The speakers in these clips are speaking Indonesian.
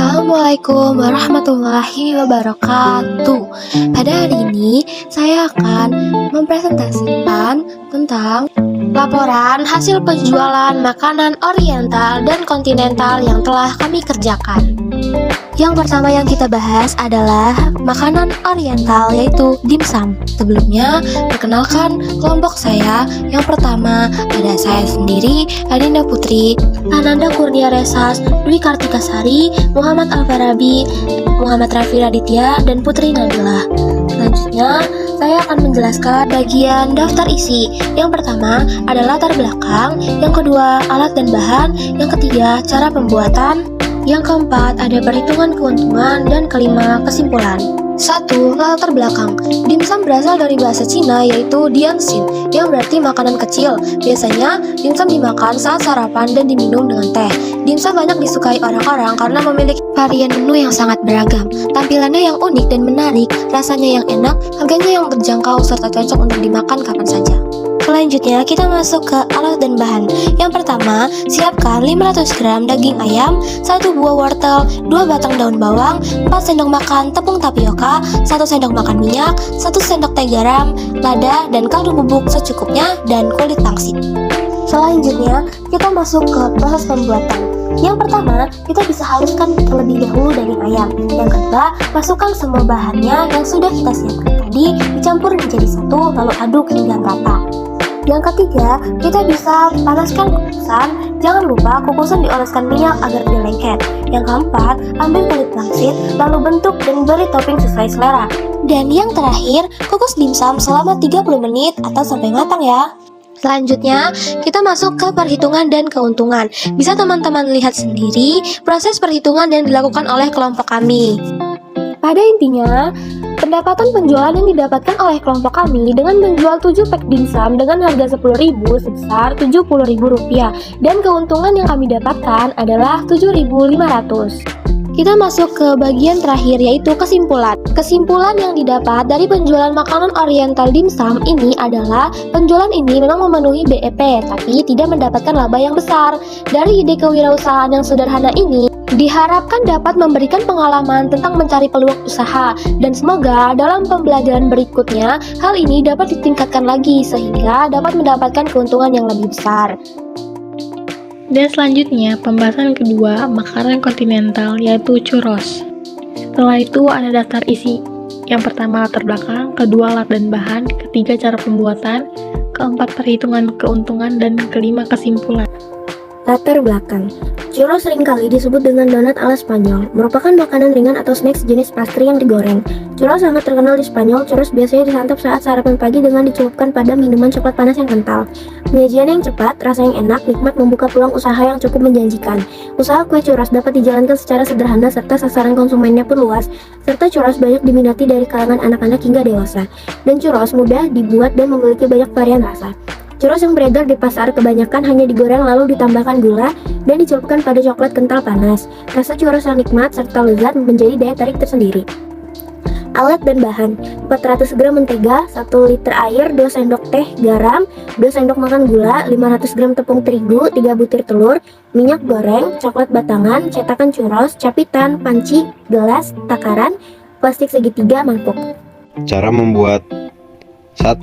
Assalamualaikum warahmatullahi wabarakatuh. Pada hari ini saya akan mempresentasikan tentang laporan hasil penjualan makanan oriental dan kontinental yang telah kami kerjakan. Yang pertama yang kita bahas adalah makanan oriental, yaitu dimsum. Sebelumnya, perkenalkan kelompok saya. Yang pertama ada saya sendiri, Adinda Putri, Ananda Kurnia Resas, Dwi Kartikasari, Muhammad Al-Farabi, Muhammad Rafi Raditya, dan Putri Nabila. Selanjutnya, saya akan menjelaskan bagian daftar isi. Yang pertama adalah latar belakang, yang kedua alat dan bahan, yang ketiga cara pembuatan, yang keempat ada perhitungan keuntungan, dan kelima kesimpulan. 1. Latar belakang. Dimsum berasal dari bahasa Cina yaitu dianxin, yang berarti makanan kecil. Biasanya, dimsum dimakan saat sarapan dan diminum dengan teh. Dimsum banyak disukai orang-orang karena memiliki varian menu yang sangat beragam, tampilannya yang unik dan menarik, rasanya yang enak, harganya yang terjangkau, serta cocok untuk dimakan kapan saja. Selanjutnya, kita masuk ke alat dan bahan. Yang pertama, siapkan 500 gram daging ayam, 1 buah wortel, 2 batang daun bawang, 4 sendok makan tepung tapioka, 1 sendok makan minyak, 1 sendok teh garam, lada, dan kaldu bubuk secukupnya, dan kulit pangsit. Selanjutnya, kita masuk ke proses pembuatan. Yang pertama, kita bisa haluskan terlebih dahulu daging ayam. Yang kedua, masukkan semua bahannya yang sudah kita siapkan tadi, dicampur menjadi satu, lalu aduk hingga merata. Yang ketiga, kita bisa panaskan kukusan. Jangan lupa kukusan dioleskan minyak agar tidak lengket. Yang keempat, ambil kulit pangsit, lalu bentuk dan beri topping sesuai selera. Dan yang terakhir, kukus dimsum selama 30 menit atau sampai matang ya. Selanjutnya, kita masuk ke perhitungan dan keuntungan. Bisa teman-teman lihat sendiri proses perhitungan yang dilakukan oleh kelompok kami. Pada intinya, pendapatan penjualan yang didapatkan oleh kelompok kami dengan menjual 7 pack dimsum dengan harga 10.000 sebesar Rp70.000, dan keuntungan yang kami dapatkan adalah 7.500. Kita masuk ke bagian terakhir, yaitu kesimpulan. Kesimpulan yang didapat dari penjualan makanan oriental dimsum ini adalah penjualan ini memang memenuhi BEP, tapi tidak mendapatkan laba yang besar. Dari ide kewirausahaan yang sederhana ini, diharapkan dapat memberikan pengalaman tentang mencari peluang usaha, dan semoga dalam pembelajaran berikutnya hal ini dapat ditingkatkan lagi sehingga dapat mendapatkan keuntungan yang lebih besar. Dan selanjutnya, pembahasan kedua, makanan kontinental, yaitu churros. Setelah itu ada daftar isi. Yang pertama latar belakang, kedua alat dan bahan, ketiga cara pembuatan, keempat perhitungan keuntungan, dan kelima kesimpulan. Latar belakang. Churros seringkali disebut dengan donat ala Spanyol, merupakan makanan ringan atau snack sejenis pastry yang digoreng. Churros sangat terkenal di Spanyol. Churros biasanya disantap saat sarapan pagi dengan dicelupkan pada minuman coklat panas yang kental. Penyajian yang cepat, rasa yang enak, nikmat, membuka peluang usaha yang cukup menjanjikan. Usaha kue churros dapat dijalankan secara sederhana serta sasaran konsumennya pun luas, serta churros banyak diminati dari kalangan anak-anak hingga dewasa. Dan churros mudah dibuat dan memiliki banyak varian rasa. Churros yang beredar di pasar kebanyakan hanya digoreng lalu ditambahkan gula dan dicelupkan pada coklat kental panas. Rasa churros yang nikmat serta lezat menjadi daya tarik tersendiri. Alat dan bahan: 400 gram mentega, 1 liter air, 2 sendok teh garam, 2 sendok makan gula, 500 gram tepung terigu, 3 butir telur, minyak goreng, coklat batangan, cetakan churros, capitan, panci, gelas, takaran, plastik segitiga, mangkuk. Cara membuat: 1.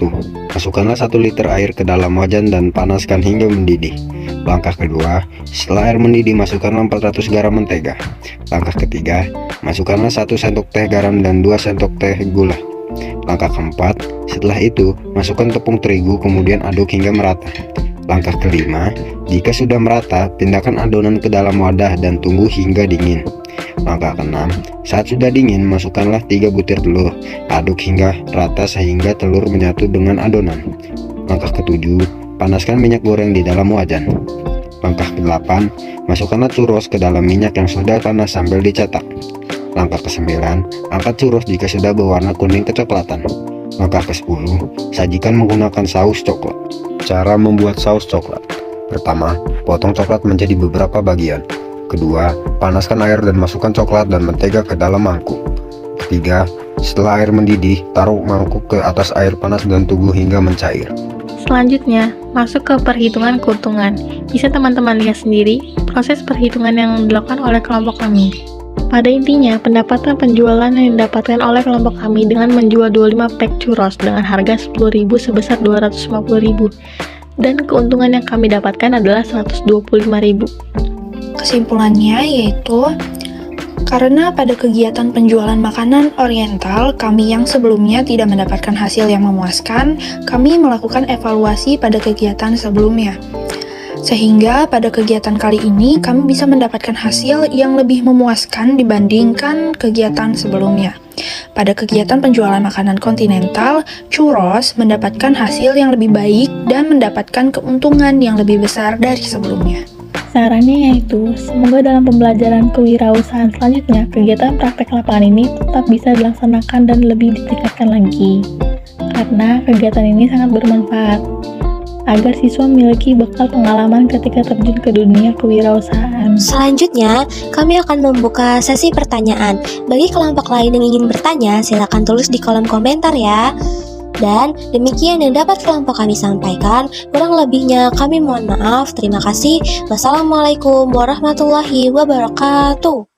Masukkanlah 1 liter air ke dalam wajan dan panaskan hingga mendidih. Langkah kedua, setelah air mendidih masukkanlah 400 gram mentega. Langkah ketiga, masukkanlah 1 sendok teh garam dan 2 sendok teh gula. Langkah keempat, setelah itu masukkan tepung terigu kemudian aduk hingga merata. Langkah kelima, jika sudah merata, pindahkan adonan ke dalam wadah dan tunggu hingga dingin. Langkah keenam, saat sudah dingin, masukkanlah 3 butir telur, aduk hingga rata sehingga telur menyatu dengan adonan. Langkah ketujuh, panaskan minyak goreng di dalam wajan. Langkah ke-8, masukkanlah churros ke dalam minyak yang sudah panas sambil dicetak. Langkah ke-9, angkat churros jika sudah berwarna kuning kecoklatan. Langkah ke-10, sajikan menggunakan saus coklat. Cara membuat saus coklat: pertama, potong coklat menjadi beberapa bagian. Kedua, panaskan air dan masukkan coklat dan mentega ke dalam mangkuk. Ketiga, setelah air mendidih, taruh mangkuk ke atas air panas dan tunggu hingga mencair. Selanjutnya, masuk ke perhitungan keuntungan. Bisa teman-teman lihat sendiri proses perhitungan yang dilakukan oleh kelompok kami. Pada intinya, pendapatan penjualan yang didapatkan oleh kelompok kami dengan menjual 25 pack churros dengan harga 10.000 sebesar 250.000 dan keuntungan yang kami dapatkan adalah 125.000. Kesimpulannya yaitu, karena pada kegiatan penjualan makanan oriental kami yang sebelumnya tidak mendapatkan hasil yang memuaskan, kami melakukan evaluasi pada kegiatan sebelumnya. Sehingga pada kegiatan kali ini kami bisa mendapatkan hasil yang lebih memuaskan dibandingkan kegiatan sebelumnya. Pada kegiatan penjualan makanan kontinental, churros mendapatkan hasil yang lebih baik dan mendapatkan keuntungan yang lebih besar dari sebelumnya. Sarannya yaitu, semoga dalam pembelajaran kewirausahaan selanjutnya, kegiatan praktek lapangan ini tetap bisa dilaksanakan dan lebih ditingkatkan lagi. Karena kegiatan ini sangat bermanfaat, agar siswa memiliki bekal pengalaman ketika terjun ke dunia kewirausahaan. Selanjutnya, kami akan membuka sesi pertanyaan. Bagi kelompok lain yang ingin bertanya, silakan tulis di kolom komentar ya. Dan demikian yang dapat kelompok kami sampaikan. Kurang lebihnya kami mohon maaf. Terima kasih. Wassalamualaikum warahmatullahi wabarakatuh.